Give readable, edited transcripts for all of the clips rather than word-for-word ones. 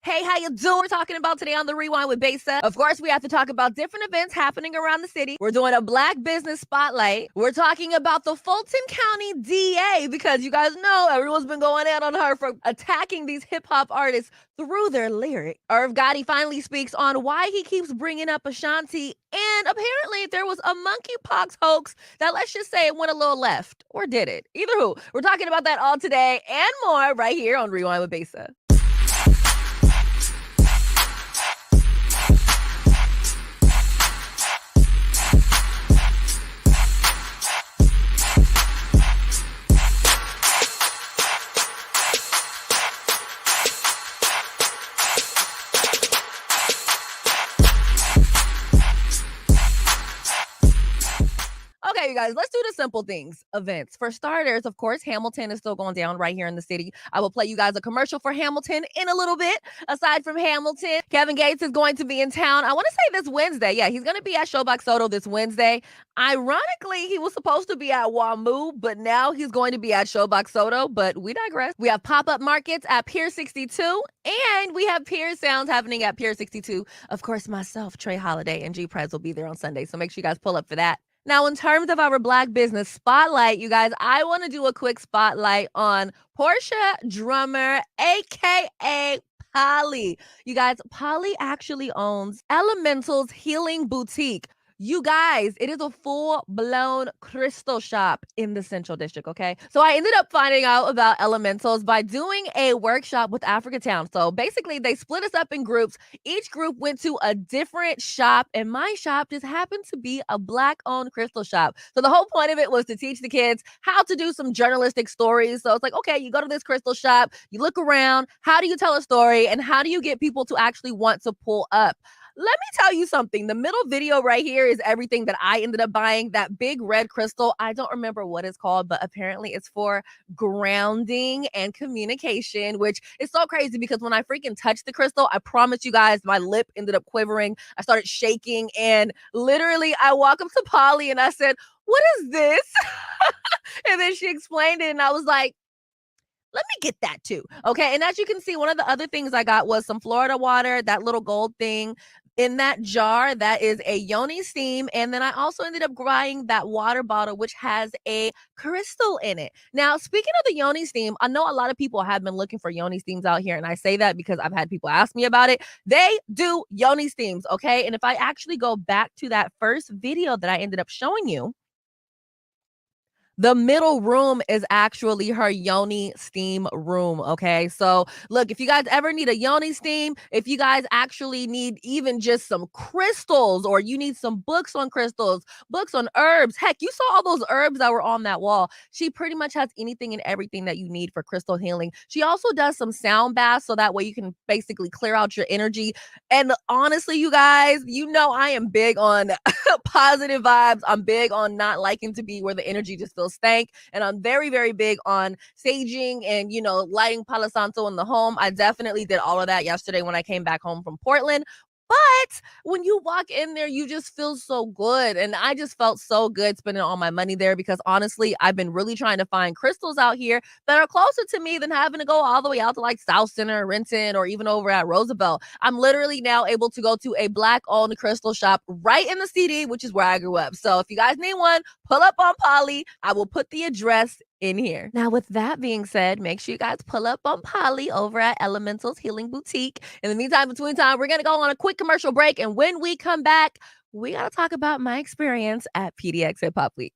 Hey, how you doing? We're talking about today on the Rewind with Besa. Of course, we have to talk about different events happening around the city. We're doing a Black Business Spotlight. We're talking about the Fulton County DA because you guys know everyone's been going out on her for attacking these hip hop artists through their lyric. Irv Gotti finally speaks on why he keeps bringing up Ashanti, and apparently there was a monkeypox hoax that, let's just say, it went a little left, or did it? Either who. We're talking about that all today and more right here on Rewind with Besa. Okay, you guys, let's do the simple things. Events. For starters, of course, Hamilton is still going down right here in the city. I will play you guys a commercial for Hamilton in a little bit. Aside from Hamilton, Kevin Gates is going to be in town. I want to say this Wednesday. Yeah, he's going to be at ShowBox SoDo this Wednesday. Ironically, he was supposed to be at WAMU, but now he's going to be at ShowBox SoDo, but we digress. We have pop-up markets at Pier 62, and we have Pier Sounds happening at Pier 62. Of course, myself, Trey Holiday, and G Prez will be there on Sunday, so make sure you guys pull up for that. Now, in terms of our Black Business Spotlight, you guys, I want to do a quick spotlight on Portia Drummer, a.k.a. Polly. You guys, Polly actually owns Elemental's Healing Boutique. You guys, it is a full-blown crystal shop in the Central District, okay? So I ended up finding out about Elementals by doing a workshop with Africatown. So basically, they split us up in groups. Each group went to a different shop, and my shop just happened to be a Black-owned crystal shop. So the whole point of it was to teach the kids how to do some journalistic stories. So it's like, okay, you go to this crystal shop, you look around, how do you tell a story, and how do you get people to actually want to pull up? Let me tell you something. The middle video right here is everything that I ended up buying. That big red crystal, I don't remember what it's called, but apparently it's for grounding and communication, which is so crazy because when I freaking touched the crystal, I promise you guys, my lip ended up quivering. I started shaking, and literally I walked up to Polly and I said, "What is this?" And then she explained it, and I was like, let me get that too. Okay. And as you can see, one of the other things I got was some Florida water, that little gold thing in that jar. That is a yoni steam. And then I also ended up buying that water bottle, which has a crystal in it. Now, speaking of the yoni steam, I know a lot of people have been looking for yoni steams out here. And I say that because I've had people ask me about it. They do yoni steams. Okay. And if I actually go back to that first video that I ended up showing you, the middle room is actually her yoni steam room, okay? So, look, if you guys ever need a yoni steam, if you guys actually need even just some crystals, or you need some books on crystals, books on herbs, heck, you saw all those herbs that were on that wall. She pretty much has anything and everything that you need for crystal healing. She also does some sound baths, so that way you can basically clear out your energy. And honestly, you guys, you know I am big on positive vibes. I'm big on not liking to be where the energy just feels stank. And I'm very, very big on saging and, lighting Palo Santo in the home. I definitely did all of that yesterday when I came back home from Portland. But when you walk in there, you just feel so good. And I just felt so good spending all my money there because honestly, I've been really trying to find crystals out here that are closer to me than having to go all the way out to like South Center, Renton, or even over at Roosevelt. I'm literally now able to go to a Black-owned crystal shop right in the CD, which is where I grew up. So if you guys need one, pull up on Polly. I will put the address in here. Now, with that being said, make sure you guys pull up on Polly over at Elemental's Healing Boutique. In the meantime, between time, we're going to go on a quick commercial break. And when we come back, we got to talk about my experience at PDX Hip Hop Week.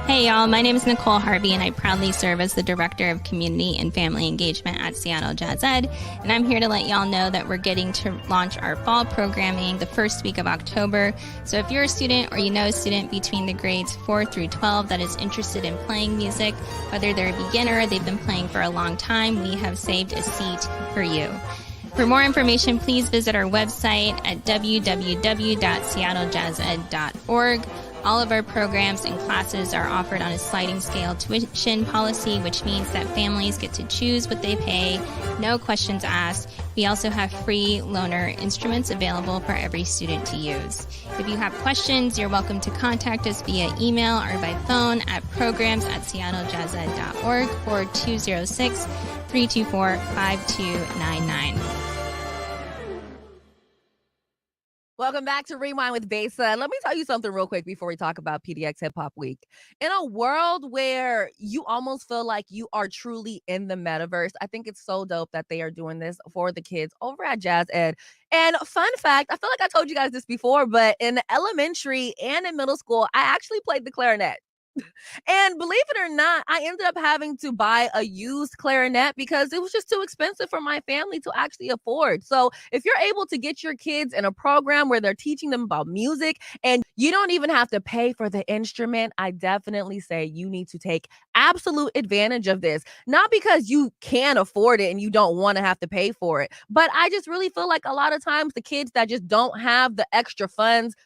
Hey y'all, my name is Nicole Harvey and I proudly serve as the Director of Community and Family Engagement at Seattle Jazz Ed, and I'm here to let y'all know that we're getting to launch our fall programming the first week of October. So if you're a student or you know a student between the grades 4 through 12 that is interested in playing music, whether they're a beginner or they've been playing for a long time, we have saved a seat for you. For more information, please visit our website at www.seattlejazzed.org. All of our programs and classes are offered on a sliding scale tuition policy, which means that families get to choose what they pay, no questions asked. We also have free loaner instruments available for every student to use. If you have questions, you're welcome to contact us via email or by phone at programs@seattlejazzed.org or 206-324-5299. Welcome back to Rewind with Besa. Let me tell you something real quick before we talk about PDX Hip Hop Week. In a world where you almost feel like you are truly in the metaverse, I think it's so dope that they are doing this for the kids over at Jazz Ed. And fun fact, I feel like I told you guys this before, but in elementary and in middle school, I actually played the clarinet. And believe it or not, I ended up having to buy a used clarinet because it was just too expensive for my family to actually afford. So if you're able to get your kids in a program where they're teaching them about music and you don't even have to pay for the instrument, I definitely say you need to take absolute advantage of this. Not because you can't afford it and you don't want to have to pay for it, but I just really feel like a lot of times the kids that just don't have the extra funds,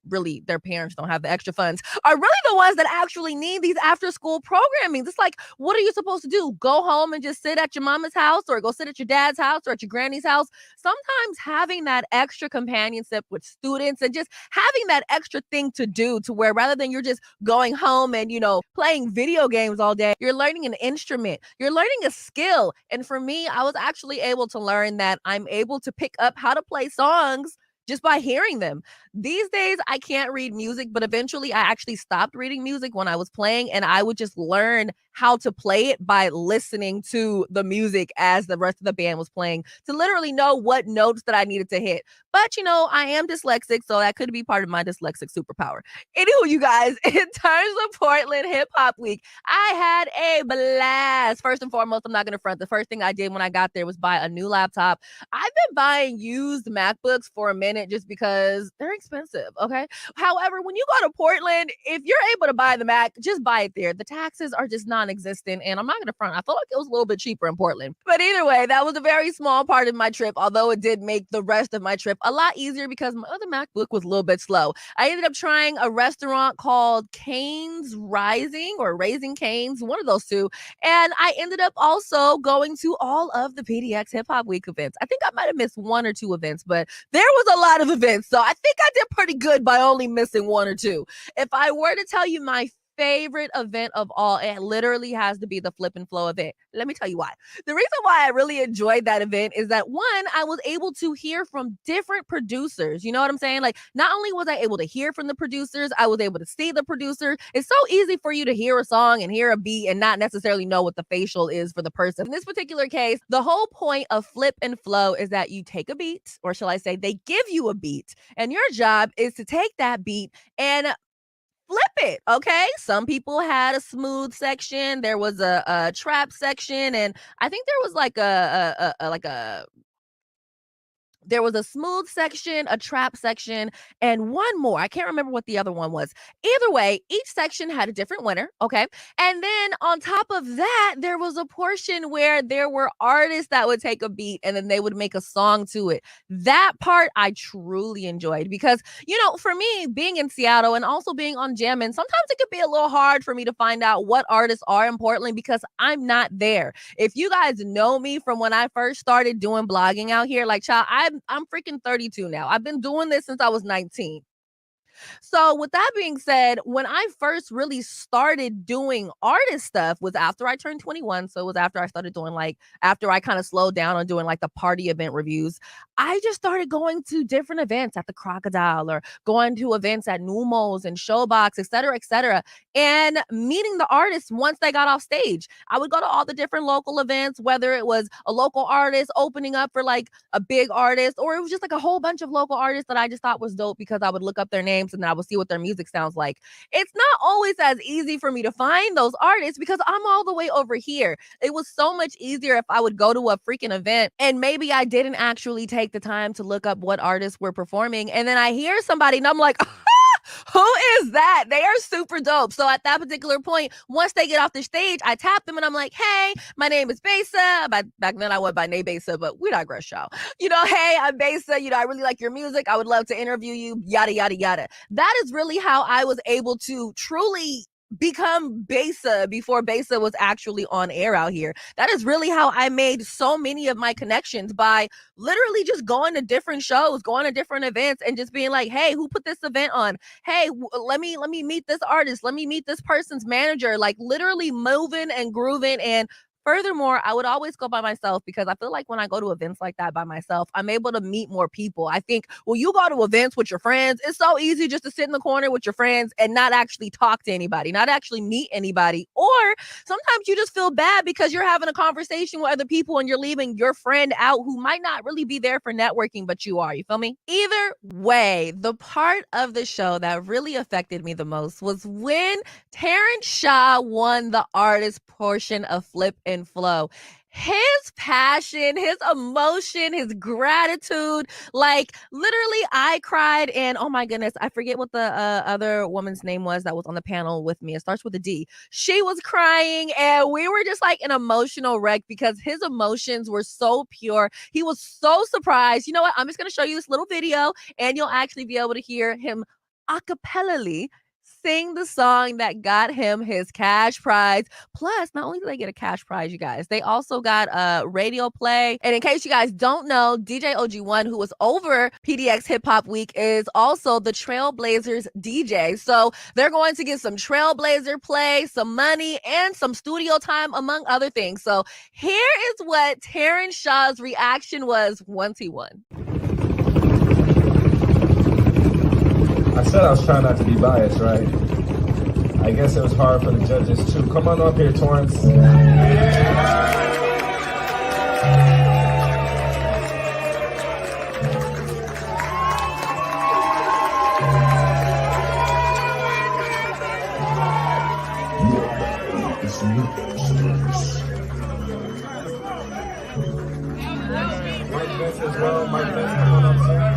really their parents don't have the extra funds, are really the ones that actually need these after school programming. It's like, what are you supposed to do? Go home and just sit at your mama's house or go sit at your dad's house or at your granny's house? Sometimes having that extra companionship with students and just having that extra thing to do to where rather than you're just going home and, playing video games all day, you're learning an instrument, you're learning a skill. And for me, I was actually able to learn that I'm able to pick up how to play songs just by hearing them. These days, I can't read music, but eventually I actually stopped reading music when I was playing, and I would just learn how to play it by listening to the music as the rest of the band was playing to literally know what notes that I needed to hit. But, I am dyslexic, so that could be part of my dyslexic superpower. Anywho, you guys, in terms of Portland Hip Hop Week, I had a blast. First and foremost, I'm not going to front. The first thing I did when I got there was buy a new laptop. I've been buying used MacBooks for a minute just because they're expensive, okay? However, when you go to Portland, if you're able to buy the Mac, just buy it there. The taxes are just non-existent, and I'm not going to front. I felt like it was a little bit cheaper in Portland. But either way, that was a very small part of my trip, although it did make the rest of my trip a lot easier because my other MacBook was a little bit slow. I ended up trying a restaurant called Cane's Rising or Raising Cane's, one of those two, and I ended up also going to all of the PDX Hip Hop Week events. I think I might have missed one or two events, but there was a lot of events, so I think I did pretty good by only missing one or two. If I were to tell you my favorite event of all, it literally has to be the Flip and Flow event. Let me tell you why. The reason why I really enjoyed that event is that one, I was able to hear from different producers. You know what I'm saying? Like, not only was I able to hear from the producers, I was able to see the producer. It's so easy for you to hear a song and hear a beat and not necessarily know what the facial is for the person. In this particular case, the whole point of Flip and Flow is that you take a beat, or shall I say, they give you a beat, and your job is to take that beat and flip it. Okay. Some people had a smooth section. There was a trap section. And I think there was there was a smooth section, a trap section, and one more. I can't remember what the other one was. Either way, each section had a different winner, okay? And then on top of that, there was a portion where there were artists that would take a beat and then they would make a song to it. That part I truly enjoyed because, for me, being in Seattle and also being on Jammin', sometimes it could be a little hard for me to find out what artists are in Portland because I'm not there. If you guys know me from when I first started doing blogging out here, like, child, I'm freaking 32 now. I've been doing this since I was 19. So with that being said, when I first really started doing artist stuff was after I turned 21. So it was after I started doing after I kind of slowed down on doing the party event reviews. I just started going to different events at the Crocodile or going to events at Numos and ShowBox, et cetera, and meeting the artists once they got off stage. I would go to all the different local events, whether it was a local artist opening up for a big artist, or it was just a whole bunch of local artists that I just thought was dope because I would look up their names and then I would see what their music sounds like. It's not always as easy for me to find those artists because I'm all the way over here. It was so much easier if I would go to a freaking event and maybe I didn't actually take the time to look up what artists were performing. And then I hear somebody and I'm like, Who is that? They are super dope. So at that particular point, once they get off the stage, I tap them and I'm like, hey, my name is Besa. Back then I went by name Besa, but we digress, y'all. Hey, I'm Besa. I really like your music. I would love to interview you, yada, yada, yada. That is really how I was able to truly become Besa before Besa was actually on air out here. That is really how I made so many of my connections, by literally just going to different shows, going to different events, and just being like, hey, who put this event on? Hey, let me meet this artist. Let me meet this person's manager. Like literally moving and grooving. And furthermore, I would always go by myself because I feel like when I go to events like that by myself, I'm able to meet more people. I think when you go to events with your friends, it's so easy just to sit in the corner with your friends and not actually talk to anybody, not actually meet anybody. Or sometimes you just feel bad because you're having a conversation with other people and you're leaving your friend out who might not really be there for networking, but you are. You feel me? Either way, the part of the show that really affected me the most was when Terrence Shaw won the artist portion of Flip and Flow. His passion, his emotion, his gratitude, like literally I cried. And oh my goodness, I forget what the other woman's name was that was on the panel with me. It starts with a D. She was crying and we were just like an emotional wreck because his emotions were so pure. He was so surprised. You know what? I'm just going to show you this little video and you'll actually be able to hear him a-cappella-ly sing the song that got him his cash prize. Plus, not only did they get a cash prize, you guys, they also got a radio play. And in case you guys don't know, DJ OG1, who was over PDX Hip Hop Week, is also the Trailblazers DJ. So they're going to get some Trailblazer play, some money, and some studio time, among other things. So here is what Terrence Shaw's reaction was once he won. I said I was trying not to be biased, right? I guess it was hard for the judges too. Come on up here, Torrance. Mike Vince as well. Mike Vince, come on up, sir.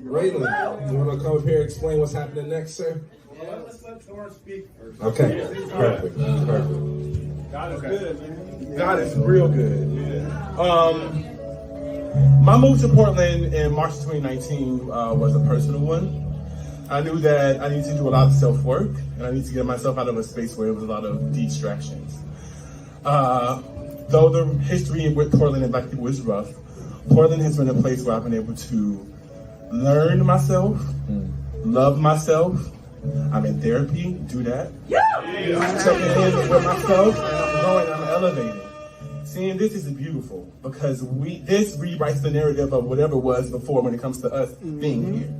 Raylan, you want to come up here and explain what's happening next, sir? Yeah, let's let Torrance speak first. Okay, perfect. God is good, man. God is real good. My move to Portland in March 2019 was a personal one. I knew that I needed to do a lot of self-work, and I needed to get myself out of a space where there was a lot of distractions. Though the history with Portland and Black people is rough, Portland has been a place where I've been able to learn myself, love myself. I'm in therapy, do that. I'm checking in with myself, and I'm growing, I'm elevating. Seeing this is beautiful because this rewrites the narrative of whatever was before when it comes to us being here.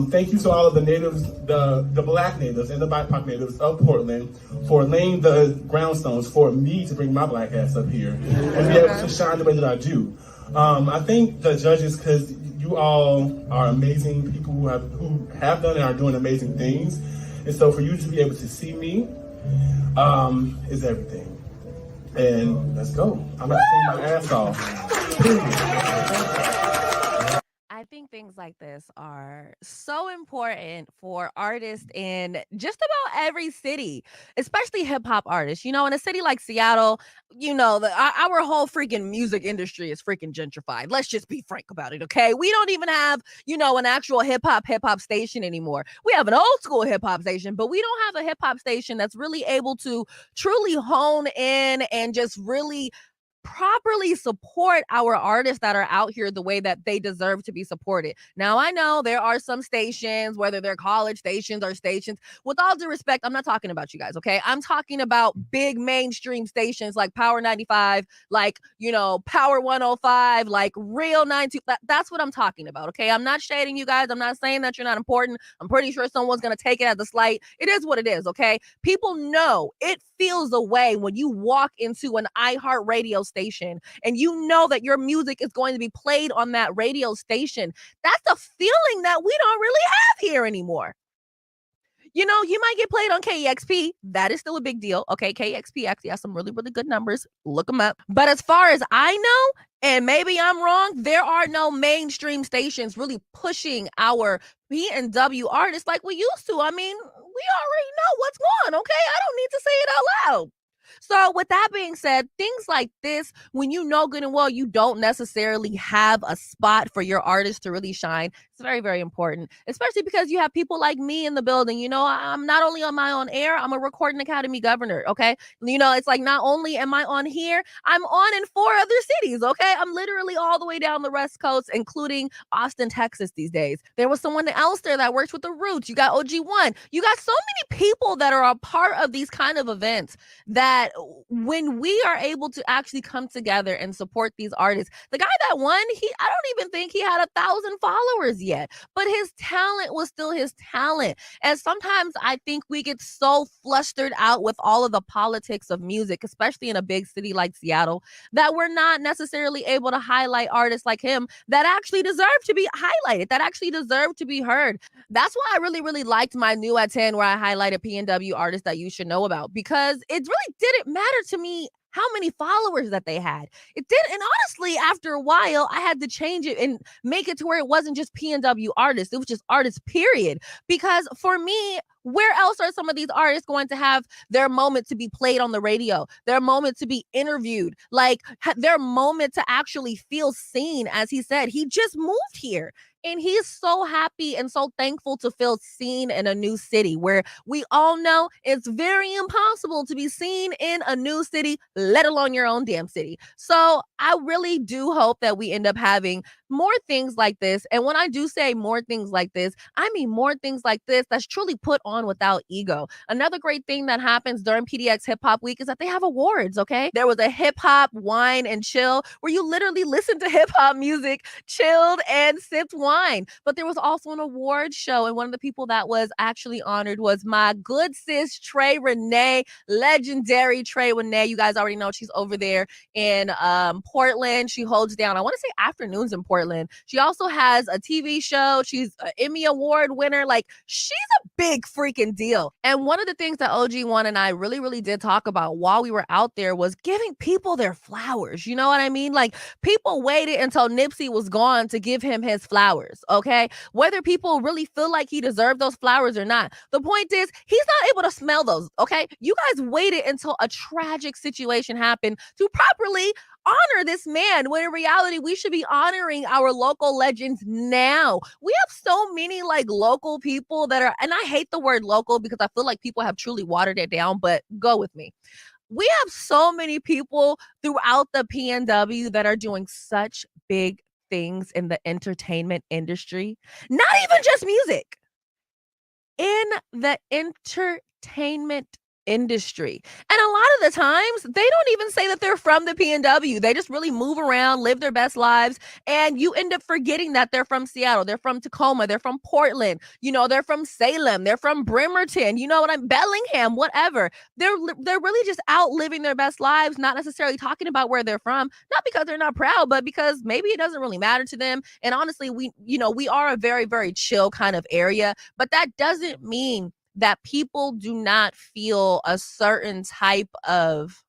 Thank you to all of the natives, the Black natives and the BIPOC natives of Portland for laying the groundstones for me to bring my Black ass up here and be able to shine the way that I do. I thank the judges because you all are amazing people who have done and are doing amazing things. And so for you to be able to see me is everything. And let's go. I'm gonna sing my ass off. I think things like this are so important for artists in just about every city, especially hip hop artists. In a city like Seattle, our whole freaking music industry is freaking gentrified. Let's just be frank about it, okay? We don't even have, an actual hip hop station anymore. We have an old school hip hop station, but we don't have a hip hop station that's really able to truly hone in and just really properly support our artists that are out here the way that they deserve to be supported. Now, I know there are some stations, whether they're college stations or stations, with all due respect, I'm not talking about you guys, okay? I'm talking about big mainstream stations like Power 95, like, Power 105, like Real 92. That's what I'm talking about, okay? I'm not shading you guys. I'm not saying that you're not important. I'm pretty sure someone's going to take it as a slight. It is what it is, okay? People know it feels a way when you walk into an iHeartRadio station and you know that your music is going to be played on that radio station. That's a feeling that we don't really have here anymore. You might get played on KEXP. That is still a big deal. Okay, KEXP actually has some really, really good numbers. Look them up. But as far as I know, and maybe I'm wrong, there are no mainstream stations really pushing our P&W artists like we used to. I mean, we already know what's going on, okay? I don't need to say it out loud. So with that being said, things like this, when you know good and well you don't necessarily have a spot for your artist to really shine, it's very, very important, especially because you have people like me in the building. I'm not only on my own air, I'm a Recording Academy governor, okay? It's like not only am I on here, I'm on in 4 other cities, okay? I'm literally all the way down the West Coast, including Austin, Texas these days. There was someone else there that works with the Roots. You got OG1. You got so many people that are a part of these kind of events that when we are able to actually come together and support these artists, the guy that won, I don't even think he had 1,000 followers yet, but his talent was still his talent. And sometimes I think we get so flustered out with all of the politics of music, especially in a big city like Seattle, that we're not necessarily able to highlight artists like him that actually deserve to be highlighted, that actually deserve to be heard. That's why I really, really liked my new at 10 where I highlighted PNW artists that you should know about, because it really didn't matter to me how many followers that they had. It did. And honestly, after a while, I had to change it and make it to where it wasn't just PNW artists. It was just artists, period. Because for me, where else are some of these artists going to have their moment to be played on the radio, their moment to be interviewed, like their moment to actually feel seen? As he said, he just moved here. And he's so happy and so thankful to feel seen in a new city where we all know it's very impossible to be seen in a new city, let alone your own damn city. So I really do hope that we end up having more things like this. And when I do say more things like this, I mean more things like this that's truly put on without ego. Another great thing that happens during PDX Hip Hop Week is that they have awards, okay? There was a hip hop wine and chill where you literally listen to hip hop music, chilled and sipped wine. But there was also an award show, and one of the people that was actually honored was my good sis Trey Renee, legendary Trey Renee. You guys already know she's over there in Portland. She holds down, I want to say, afternoons in Portland. She also has a TV show. She's an Emmy Award winner. Like, she's a big freaking deal. And one of the things that OG1 and I really, really did talk about while we were out there was giving people their flowers. You know what I mean? Like, people waited until Nipsey was gone to give him his flowers, okay? Whether people really feel like he deserved those flowers or not. The point is, he's not able to smell those, okay? You guys waited until a tragic situation happened to properly honor this man, when in reality we should be honoring our local legends now. We have so many like local people that are, and I hate the word local because I feel like people have truly watered it down, but go with me. We have so many people throughout the PNW that are doing such big things in the entertainment industry, not even just music, in the entertainment industry. And a lot of the times they don't even say that they're from the PNW. They just really move around, live their best lives, and you end up forgetting that they're from Seattle, they're from Tacoma, they're from Portland, they're from Salem, they're from Bremerton, Bellingham, whatever. They're really just out living their best lives, not necessarily talking about where they're from, not because they're not proud, but because maybe it doesn't really matter to them. And honestly, we are a very, very chill kind of area, but that doesn't mean that people do not feel a certain type of,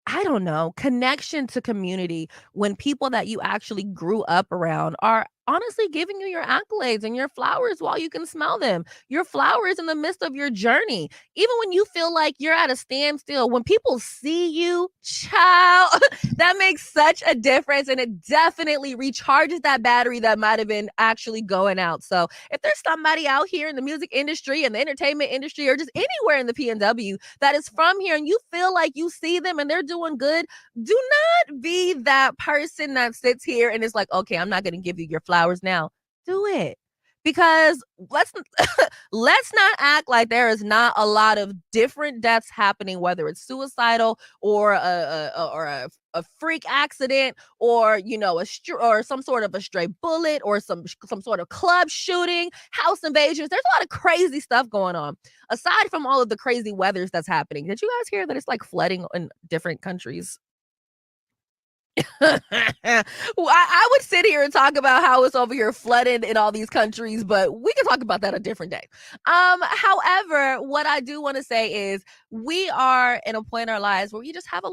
I don't know, connection to community when people that you actually grew up around are honestly giving you your accolades and your flowers while you can smell them. Your flowers in the midst of your journey. Even when you feel like you're at a standstill, when people see you, child, that makes such a difference, and it definitely recharges that battery that might have been actually going out. So if there's somebody out here in the music industry and the entertainment industry or just anywhere in the PNW that is from here and you feel like you see them and they're doing good, do not be that person that sits here and is like, okay, I'm not going to give you your flowers now. Do it. Because let's not act like there is not a lot of different deaths happening, whether it's suicidal or a freak accident, or or some sort of a stray bullet, or some sort of club shooting, house invasions. There's a lot of crazy stuff going on. Aside from all of the crazy weathers that's happening, did you guys hear that it's like flooding in different countries? Well, I would sit here and talk about how it's over here flooded in all these countries, but we can talk about that a different day. However, what I do want to say is we are in a point in our lives where we have a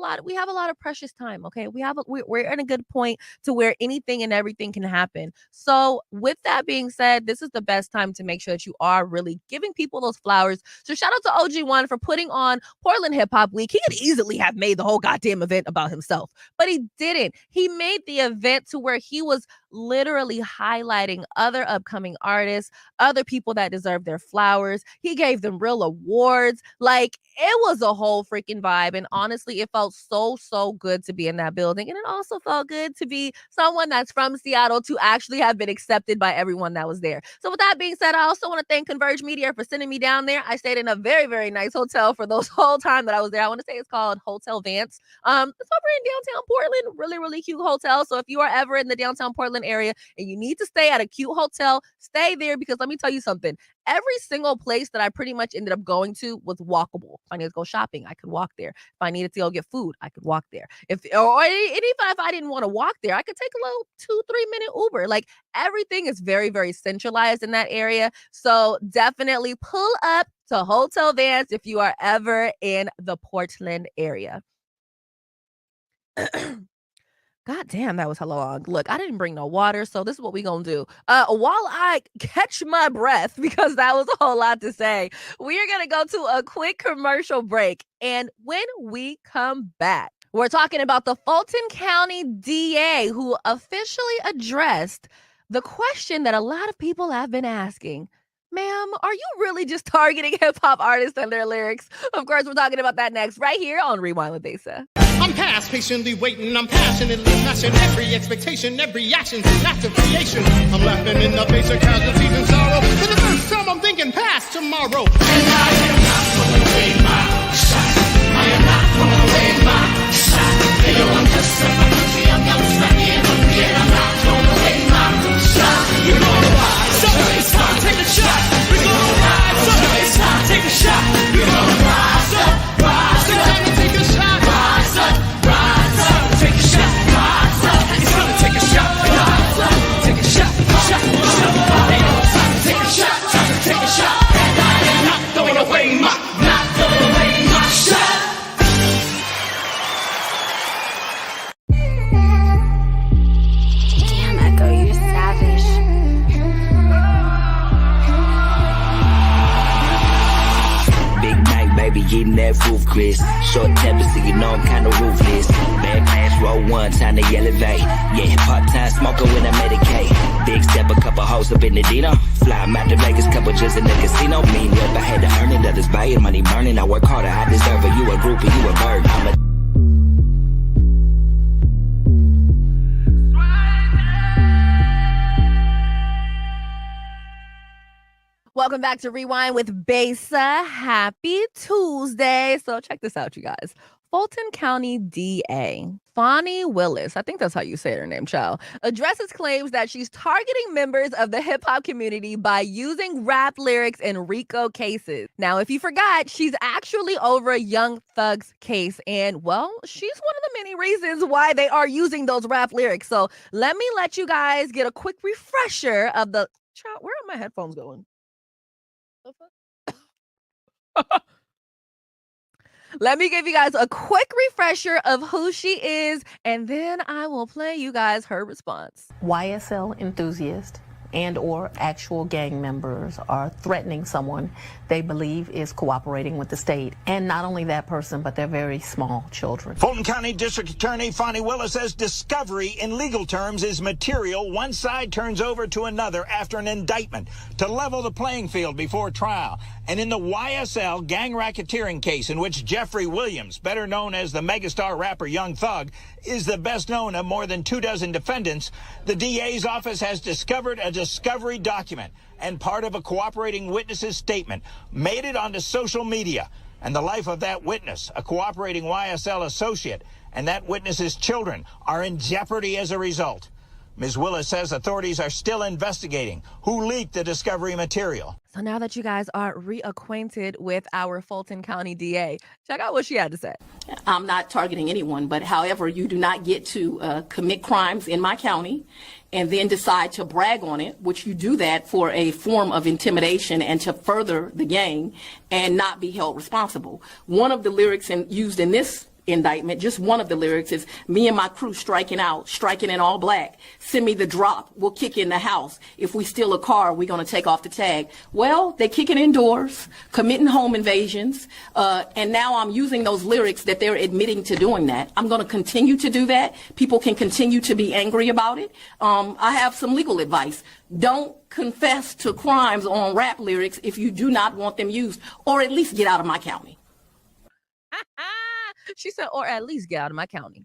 lot of precious time. Okay. We're in a good point to where anything and everything can happen. So with that being said, this is the best time to make sure that you are really giving people those flowers. So shout out to OG1 for putting on Portland Hip Hop Week. He could easily have made the whole goddamn event about himself, but he didn't. He made the event to where he was literally highlighting other upcoming artists, other people that deserve their flowers. He gave them real awards. Like, it was a whole freaking vibe. And honestly, it felt so good to be in that building. And it also felt good to be someone that's from Seattle to actually have been accepted by everyone that was there. So with that being said, I also want to thank Converge Media for sending me down there. I stayed in a very nice hotel for those whole time that I was there. I want to say it's called Hotel Vance. It's over in downtown Portland. Really cute hotel. So if you are ever in the downtown Portland area and you need to stay at a cute hotel, stay there, because let me tell you something. Every single place that I pretty much ended up going to was walkable. If I needed to go shopping, I could walk there. If I needed to go get food, I could walk there. Even if I didn't want to walk there, I could take a little 2-3 minute Uber. Like, everything is very centralized in that area. So definitely pull up to Hotel Vance if you are ever in the Portland area. God damn, that was hella long. Look, I didn't bring no water, so this is what we gonna do. While I catch my breath, because that was a whole lot to say, we are gonna go to a quick commercial break. And when we come back, we're talking about the Fulton County DA, who officially addressed the question that a lot of people have been asking. Ma'am, are you really just targeting hip-hop artists and their lyrics? Of course, we're talking about that next, right here on Rewind with Besa. I'm past patiently waiting, I'm passionately passion every expectation, every action's an act of creation. I'm laughing in the face of casualties and sorrow. For the first time I'm thinking past tomorrow. And I am not throwing away my shot. I am not throwing away my shot. Hey yo, I'm just a country, I'm young, snappy and hungry, and I'm not throwing away my shot. We're gonna ride, so it's time to take a shot. We're gonna ride, so it's time to take a shot. We're gonna rise up, rise up. It's time to take a shot. Rise up, take a shot. Rise up, it's time to take a shot. Rise up, take a shot, shot. Hey, time to take a shot, time to take a shot. And I am not throwing away my shot. Damn, Echo, you're savage. Big night, baby, getting that roof, Chris. Short temper, so you know I'm kinda ruthless. Bad class, roll one, time to elevate. Yeah, part-time smoker when I medicate. Big step, a couple hoes up in the Dino. Fly 'em out to Vegas, couple just in the casino. Mean rep, I had to earn it, others buy it. Money burning, I work harder, I deserve it. You a groupie, you a bird, I'm a... Welcome back to Rewind with Besa. Happy Tuesday. So check this out, you guys. Fulton County DA Fani Willis, I think that's how you say her name, child, addresses claims that she's targeting members of the hip-hop community by using rap lyrics in RICO cases. Now, if you forgot, she's actually over a Young Thug's case, and, well, she's one of the many reasons why they are using those rap lyrics. So let me let you guys get a quick refresher of the... Child, where are my headphones going? Let me give you guys a quick refresher of who she is, and then I will play you guys her response. YSL enthusiast and or actual gang members are threatening someone they believe is cooperating with the state. And not only that person, but they're very small children. Fulton County District Attorney Fonnie Willis says discovery in legal terms is material one side turns over to another after an indictment to level the playing field before trial. And in the YSL gang racketeering case, in which Jeffrey Williams, better known as the megastar rapper Young Thug, is the best known of more than 24 defendants, the DA's office has discovered a discovery document and part of a cooperating witness's statement, made it onto social media. And the life of that witness, a cooperating YSL associate, and that witness's children are in jeopardy as a result. Ms. Willis says authorities are still investigating who leaked the discovery material. So now that you guys are reacquainted with our Fulton County DA, check out what she had to say. I'm not targeting anyone, but however, you do not get to commit crimes in my county and then decide to brag on it, which you do that for a form of intimidation and to further the gang and not be held responsible. One of the lyrics used in this indictment, just one of the lyrics, is me and my crew striking out, striking in all black. Send me the drop, we'll kick in the house. If we steal a car, we're going to take off the tag. Well, they kicking indoors, committing home invasions, and now I'm using those lyrics that they're admitting to doing that. I'm going to continue to do that. People can continue to be angry about it. I have some legal advice. Don't confess to crimes on rap lyrics if you do not want them used, or at least get out of my county. She said, or at least get out of my county.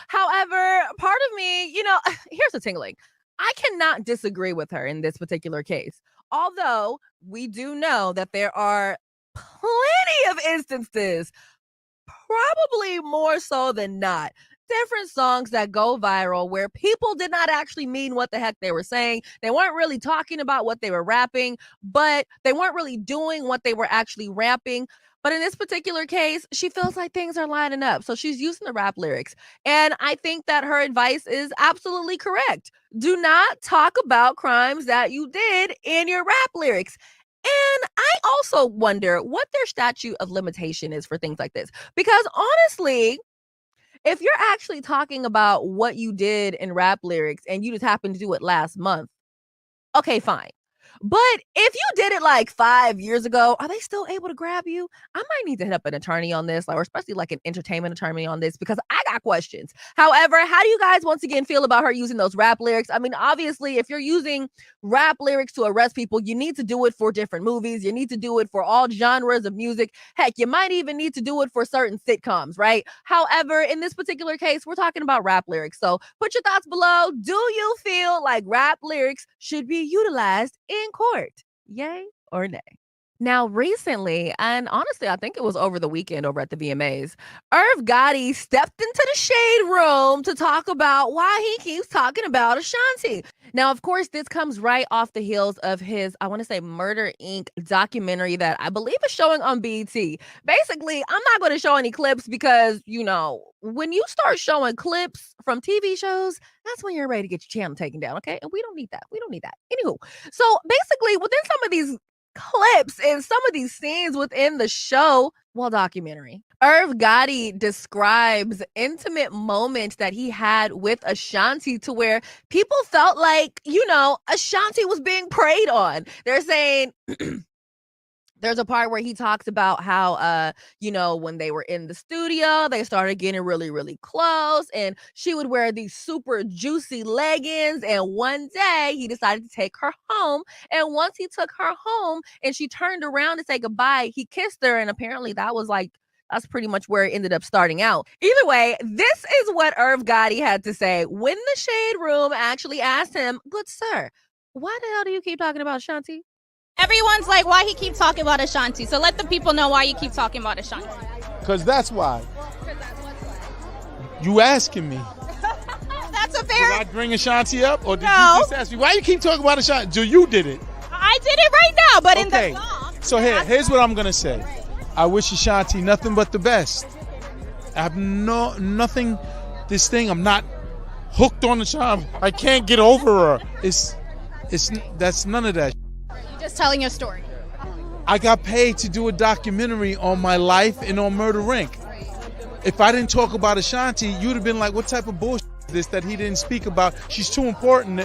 However, part of me, here's the tingling. I cannot disagree with her in this particular case. Although we do know that there are plenty of instances, probably more so than not, different songs that go viral where people did not actually mean what the heck they were saying. They weren't really talking about what they were rapping, but they weren't really doing what they were actually rapping. But in this particular case, she feels like things are lining up. So she's using the rap lyrics. And I think that her advice is absolutely correct. Do not talk about crimes that you did in your rap lyrics. And I also wonder what their statute of limitation is for things like this. Because honestly, if you're actually talking about what you did in rap lyrics and you just happened to do it last month, okay, fine. But if you did it like 5 years ago, are they still able to grab you? I might need to hit up an attorney on this, or especially like an entertainment attorney on this, because I got questions. However, how do you guys once again feel about her using those rap lyrics? I mean, obviously, if you're using rap lyrics to arrest people, you need to do it for different movies. You need to do it for all genres of music. Heck, you might even need to do it for certain sitcoms, right? However, in this particular case, we're talking about rap lyrics. So put your thoughts below. Do you feel like rap lyrics should be utilized in court? Yay or nay? Now, recently, and honestly, I think it was over the weekend over at the VMAs, Irv Gotti stepped into the shade room to talk about why he keeps talking about Ashanti. Now, of course, this comes right off the heels of his, I want to say, Murder, Inc. documentary that I believe is showing on BET. Basically, I'm not going to show any clips because, when you start showing clips from TV shows, that's when you're ready to get your channel taken down, okay? And we don't need that. We don't need that. Anywho, so basically, within some of these clips and some of these scenes within the show, documentary, Irv Gotti describes intimate moments that he had with Ashanti to where people felt like, Ashanti was being preyed on. They're saying there's a part where he talks about how, when they were in the studio, they started getting really, really close, and she would wear these super juicy leggings. And one day he decided to take her home. And once he took her home and she turned around to say goodbye, he kissed her. And apparently that's pretty much where it ended up starting out. Either way, this is what Irv Gotti had to say when the shade room actually asked him, "Good sir, why the hell do you keep talking about Ashanti?" Everyone's like, why he keep talking about Ashanti? So let the people know why you keep talking about Ashanti. Because that's why. You asking me. That's a fair... Did I bring Ashanti up? Or did you just ask me, why you keep talking about Ashanti? You did it. I did it right now, but in the song. So here's what I'm going to say. I wish Ashanti nothing but the best. I have I'm not hooked on Ashanti. I can't get over her. That's none of that. Just telling your story. I got paid to do a documentary on my life and on Murder Inc. If I didn't talk about Ashanti, you'd have been like, what type of bullshit is this that he didn't speak about? She's too important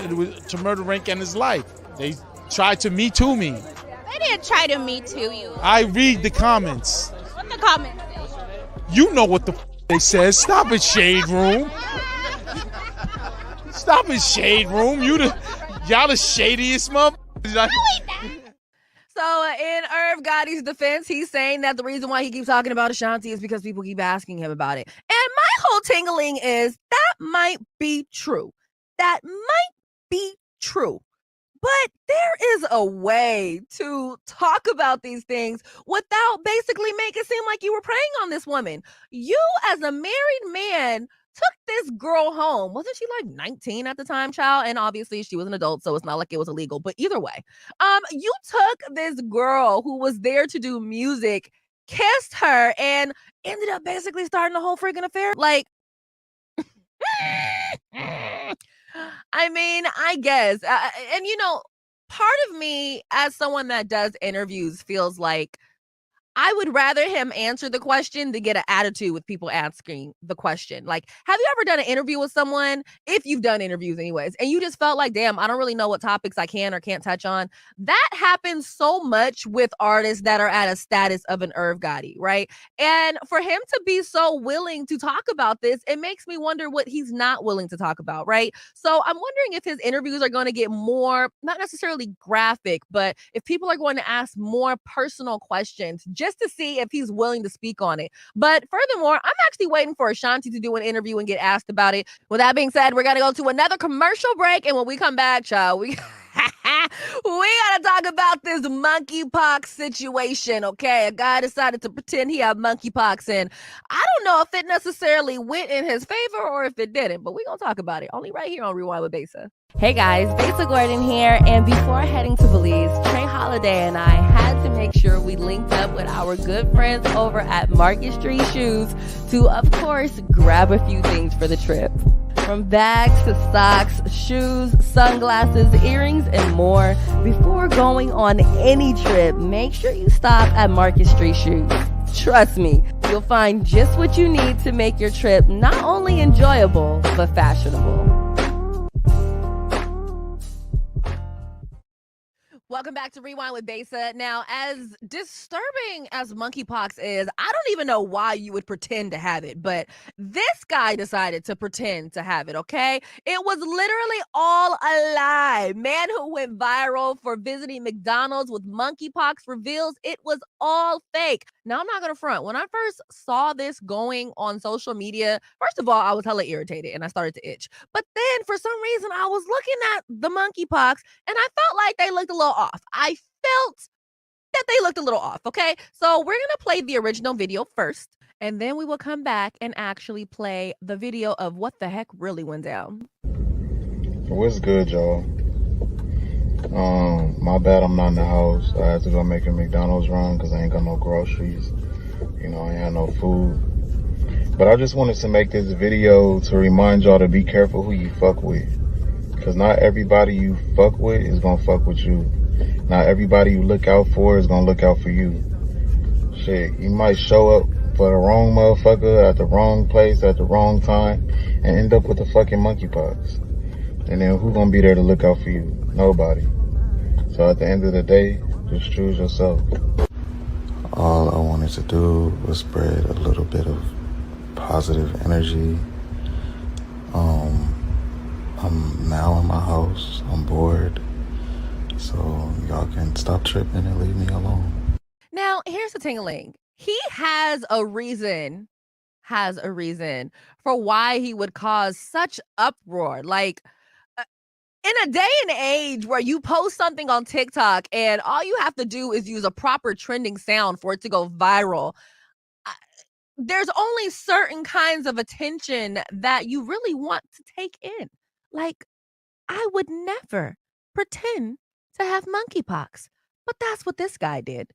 to Murder Inc. and his life. They tried to Me Too me. They didn't try to Me Too you. I read the comments. What the comments say? You know what the they said. Stop it, Shade Room. Stop it, Shade Room. Y'all the shadiest motherfuckers. So in Irv Gotti's defense, he's saying that the reason why he keeps talking about Ashanti is because people keep asking him about it. And my whole tingling is that might be true. That might be true. But there is a way to talk about these things without basically making it seem like you were preying on this woman. You, as a married man, took this girl home. Wasn't she like 19 at the time, child? And obviously she was an adult, so it's not like it was illegal. But either way, you took this girl who was there to do music, kissed her, and ended up basically starting a whole freaking affair. Like, I mean, I guess. And, you know, part of me as someone that does interviews feels like I would rather him answer the question than get an attitude with people asking the question. Like, have you ever done an interview with someone, if you've done interviews anyways, and you just felt like, damn, I don't really know what topics I can or can't touch on? That happens so much with artists that are at a status of an Irv Gotti, right? And for him to be so willing to talk about this, it makes me wonder what he's not willing to talk about, right? So I'm wondering if his interviews are going to get more, not necessarily graphic, but if people are going to ask more personal questions, just to see if he's willing to speak on it. But furthermore, I'm actually waiting for Ashanti to do an interview and get asked about it. With that being said, we're going to go to another commercial break. And when we come back, child, we gotta talk about this monkeypox situation, okay? A guy decided to pretend he had monkeypox, and I don't know if it necessarily went in his favor or if it didn't, but we're gonna talk about it only right here on Rewind with Besa. Hey guys, Besa Gordon here, and before heading to Belize, Trey Holiday and I had to make sure we linked up with our good friends over at Market Street Shoes to, of course, grab a few things for the trip. From bags to socks, shoes, sunglasses, earrings, and more. Before going on any trip, make sure you stop at Market Street Shoes. Trust me, you'll find just what you need to make your trip not only enjoyable, but fashionable. Welcome back to Rewind with Besa. Now, as disturbing as monkeypox is, I don't even know why you would pretend to have it, but this guy decided to pretend to have it, okay? It was literally all a lie. Man who went viral for visiting McDonald's with monkeypox reveals it was all fake. Now, I'm not going to front. When I first saw this going on social media, first of all, I was hella irritated and I started to itch. But then for some reason, I was looking at the monkeypox and I felt like they looked a little off. I felt that they looked a little off, okay? So we're going to play the original video first, and then we will come back and actually play the video of what the heck really went down. What's good, y'all? My bad I'm not in the house. I had to go make a McDonald's run because I ain't got no groceries. You know, I ain't had no food. But I just wanted to make this video to remind y'all to be careful who you fuck with. Because not everybody you fuck with is going to fuck with you. Not everybody you look out for is going to look out for you. Shit, you might show up for the wrong motherfucker at the wrong place at the wrong time and end up with the fucking monkeypox. And then who going to be there to look out for you? Nobody. So at the end of the day, just choose yourself. All I wanted to do was spread a little bit of positive energy. I'm now in my house. I'm bored. So y'all can stop tripping and leave me alone. Now, here's the tingling. He has a reason for why he would cause such uproar. Like, in a day and age where you post something on TikTok and all you have to do is use a proper trending sound for it to go viral, there's only certain kinds of attention that you really want to take in. Like, I would never pretend to have monkeypox, but that's what this guy did.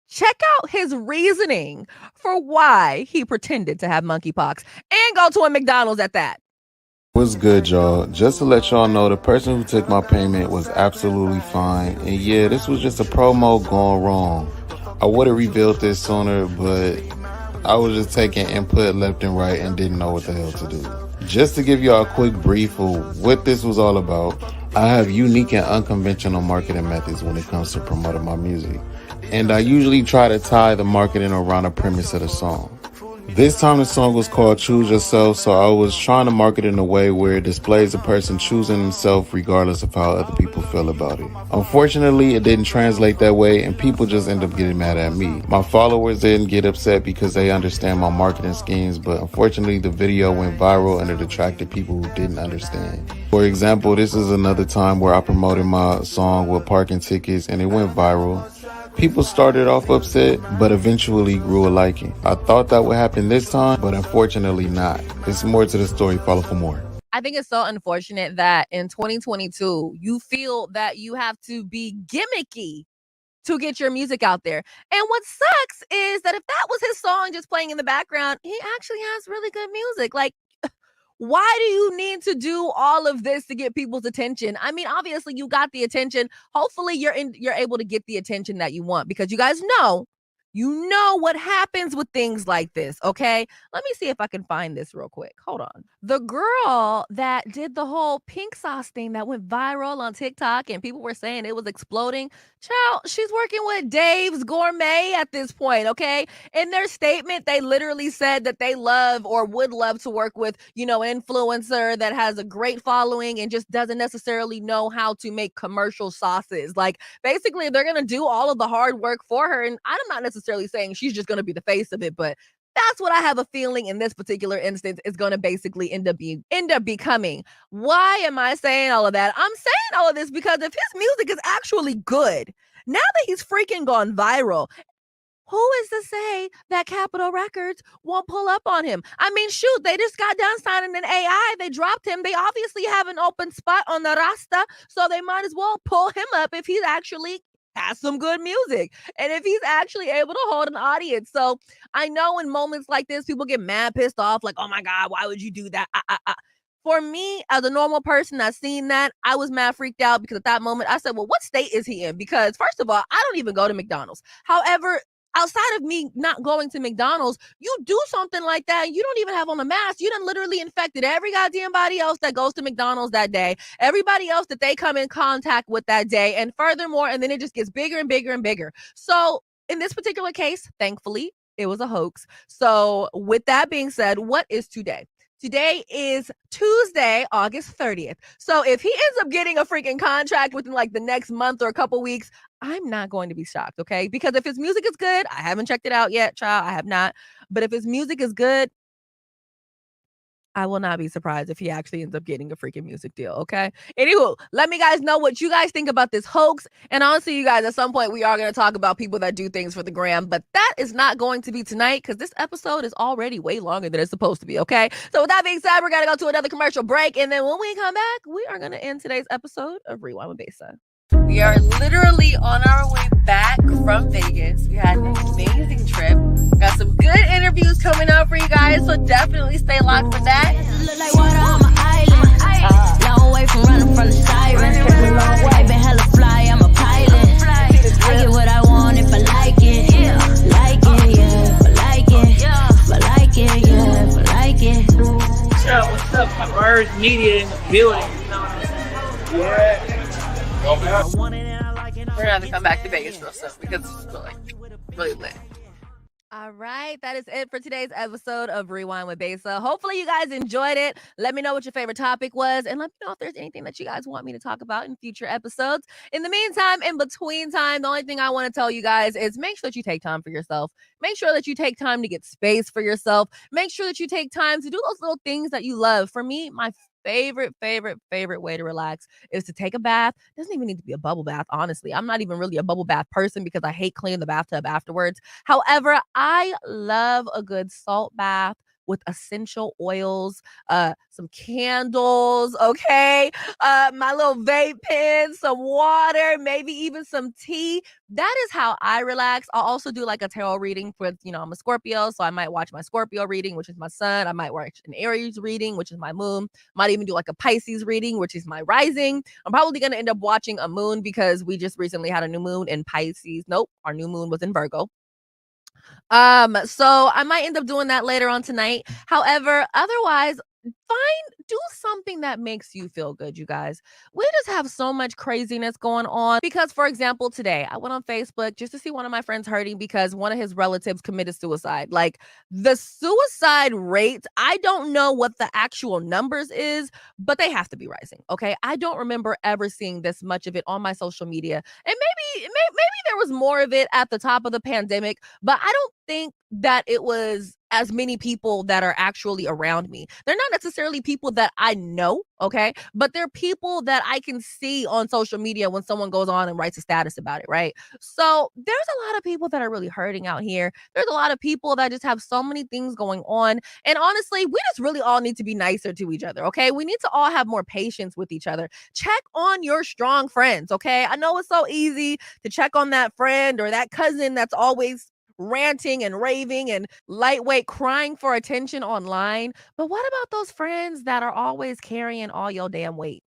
Check out his reasoning for why he pretended to have monkeypox and go to a McDonald's at that. What's good, y'all? Just to let y'all know, the person who took my payment was absolutely fine. And yeah, this was just a promo gone wrong. I would have revealed this sooner, but I was just taking input left and right and didn't know what the hell to do. Just to give y'all a quick brief of what this was all about, I have unique and unconventional marketing methods when it comes to promoting my music. And I usually try to tie the marketing around the premise of the song. This time the song was called Choose Yourself, so I was trying to market in a way where it displays a person choosing himself regardless of how other people feel about it. Unfortunately, it didn't translate that way and people just end up getting mad at me. My followers didn't get upset because they understand my marketing schemes, but unfortunately the video went viral and it attracted people who didn't understand. For example, this is another time where I promoted my song with parking tickets and it went viral. People started off upset, but eventually grew a liking. I thought that would happen this time, but unfortunately not. There's more to the story. Follow for more. I think it's so unfortunate that in 2022, you feel that you have to be gimmicky to get your music out there. And what sucks is that if that was his song just playing in the background, he actually has really good music. Like, why do you need to do all of this to get people's attention? I mean, obviously you got the attention. Hopefully you're able to get the attention that you want, because you guys know, what happens with things like this, okay? Let me see if I can find this real quick. Hold on. The girl that did the whole pink sauce thing that went viral on TikTok and people were saying it was exploding. Child, she's working with Dave's Gourmet at this point, okay? In their statement, they literally said that they love or would love to work with, influencer that has a great following and just doesn't necessarily know how to make commercial sauces. Like, basically, they're going to do all of the hard work for her. And I'm not necessarily saying she's just going to be the face of it, but that's what I have a feeling in this particular instance is going to basically end up becoming. Why am I saying all of that? I'm saying all of this because if his music is actually good, now that he's freaking gone viral, who is to say that Capitol Records won't pull up on him? I mean, shoot, they just got done signing an AI. They dropped him. They obviously have an open spot on the Rasta, so they might as well pull him up if he's actually has some good music and if he's actually able to hold an audience. So I know in moments like this, people get mad, pissed off, like, oh my God, why would you do that? For me, as a normal person that's seen that, I was mad freaked out because at that moment I said, well, what state is he in? Because first of all, I don't even go to McDonald's. However, outside of me not going to McDonald's, you do something like that, you don't even have on a mask. You done literally infected every goddamn body else that goes to McDonald's that day, everybody else that they come in contact with that day, and furthermore, and then it just gets bigger and bigger and bigger. So in this particular case, thankfully, it was a hoax. So with that being said, what is today? Today is Tuesday, August 30th. So if he ends up getting a freaking contract within like the next month or a couple weeks, I'm not going to be shocked, okay? Because if his music is good, I haven't checked it out yet, child. I have not. But if his music is good, I will not be surprised if he actually ends up getting a freaking music deal, okay? Anywho, let me guys know what you guys think about this hoax. And honestly, you guys, at some point, we are going to talk about people that do things for the gram. But that is not going to be tonight because this episode is already way longer than it's supposed to be, okay? So with that being said, we're going to go to another commercial break. And then when we come back, we are going to end today's episode of Rewind with Besa. We are literally on our way back from Vegas. We had an amazing trip. Got some good interviews coming up for you guys, so definitely stay locked for that. Look like water on my island. Long way from running from the siren. Travel long way, been hella fly, I'm a pilot. I get what I want if I like it. Like it, yeah. If I like it. If I like it, yeah. If I like it. What's up? Converge Media in the building. Yeah. We're gonna have to come back to Vegas real soon because it's really lit. All right, that is it for today's episode of Rewind with Besa. Hopefully you guys enjoyed it. Let me know what your favorite topic was, and let me know if there's anything that you guys want me to talk about in future episodes. In the meantime, in between time, the only thing I want to tell you guys is make sure that you take time for yourself. Make sure that you take time to get space for yourself. Make sure that you take time to do those little things that you love. For me, my favorite way to relax is to take a bath. It doesn't even need to be a bubble bath, honestly. I'm not even really a bubble bath person because I hate cleaning the bathtub afterwards. However, I love a good salt bath with essential oils, some candles, okay? My little vape pen, some water, maybe even some tea. That is how I relax. I'll also do like a tarot reading for, I'm a Scorpio, so I might watch my Scorpio reading, which is my sun. I might watch an Aries reading, which is my moon. Might even do like a Pisces reading, which is my rising. I'm probably going to end up watching a moon because we just recently had a new moon in Pisces. Nope, our new moon was in Virgo. So I might end up doing that later on tonight. However, otherwise, do something that makes you feel good, you guys. We just have so much craziness going on because, for example, today I went on Facebook just to see one of my friends hurting because one of his relatives committed suicide. Like, the suicide rate, I don't know what the actual numbers is, but they have to be rising. Okay. I don't remember ever seeing this much of it on my social media. And maybe there was more of it at the top of the pandemic, but I don't think that it was as many people that are actually around me. They're not necessarily people that I know, okay? But they're people that I can see on social media when someone goes on and writes a status about it, right? So there's a lot of people that are really hurting out here. There's a lot of people that just have so many things going on. And honestly, we just really all need to be nicer to each other, okay? We need to all have more patience with each other. Check on your strong friends, okay? I know it's so easy to check on that friend or that cousin that's always ranting and raving and lightweight crying for attention online. But what about those friends that are always carrying all your damn weight?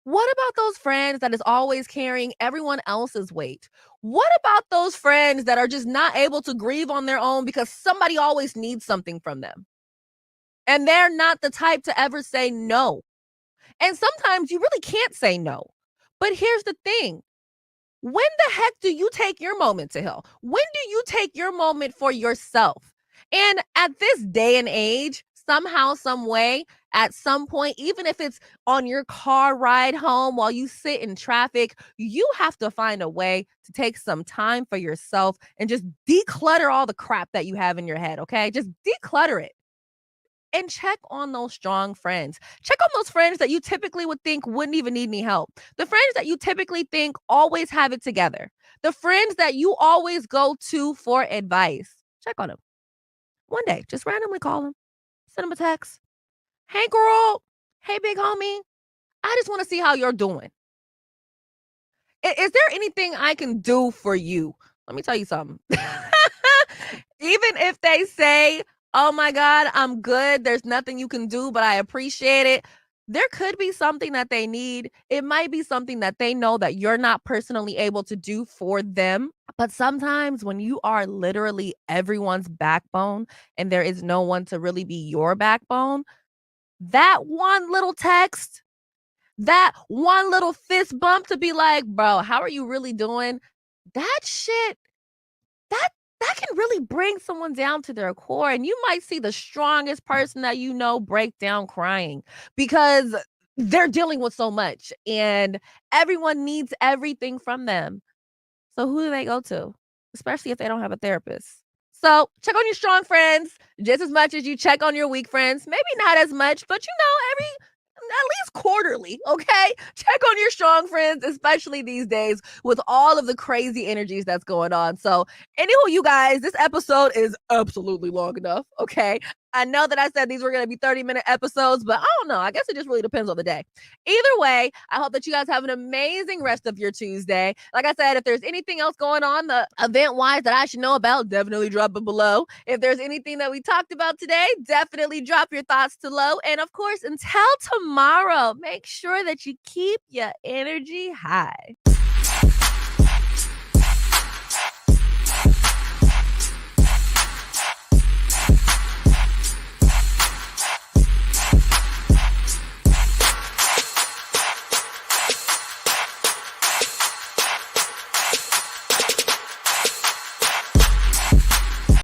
What about those friends that is always carrying everyone else's weight? What about those friends that are just not able to grieve on their own because somebody always needs something from them? And they're not the type to ever say no. And sometimes you really can't say no. But here's the thing. When the heck do you take your moment to heal? When do you take your moment for yourself? And at this day and age, somehow, some way, at some point, even if it's on your car ride home while you sit in traffic, you have to find a way to take some time for yourself and just declutter all the crap that you have in your head, okay? Just declutter it. And check on those strong friends. Check on those friends that you typically would think wouldn't even need any help. The friends that you typically think always have it together. The friends that you always go to for advice. Check on them. One day, just randomly call them. Send them a text. Hey, girl. Hey, big homie. I just want to see how you're doing. Is there anything I can do for you? Let me tell you something. Even if they say, oh my God, I'm good. There's nothing you can do, but I appreciate it. There could be something that they need. It might be something that they know that you're not personally able to do for them. But sometimes when you are literally everyone's backbone and there is no one to really be your backbone, that one little text, that one little fist bump to be like, bro, how are you really doing? That shit, that can really bring someone down to their core. And you might see the strongest person that you know break down crying because they're dealing with so much and everyone needs everything from them. So who do they go to? Especially if they don't have a therapist. So check on your strong friends just as much as you check on your weak friends. Maybe not as much, but at least quarterly, okay? Check on your strong friends, especially these days with all of the crazy energies that's going on. So anywho, you guys, this episode is absolutely long enough, okay? I know that I said these were going to be 30-minute episodes, but I don't know. I guess it just really depends on the day. Either way, I hope that you guys have an amazing rest of your Tuesday. Like I said, if there's anything else going on the event-wise that I should know about, definitely drop it below. If there's anything that we talked about today, definitely drop your thoughts below. And of course, until tomorrow, make sure that you keep your energy high.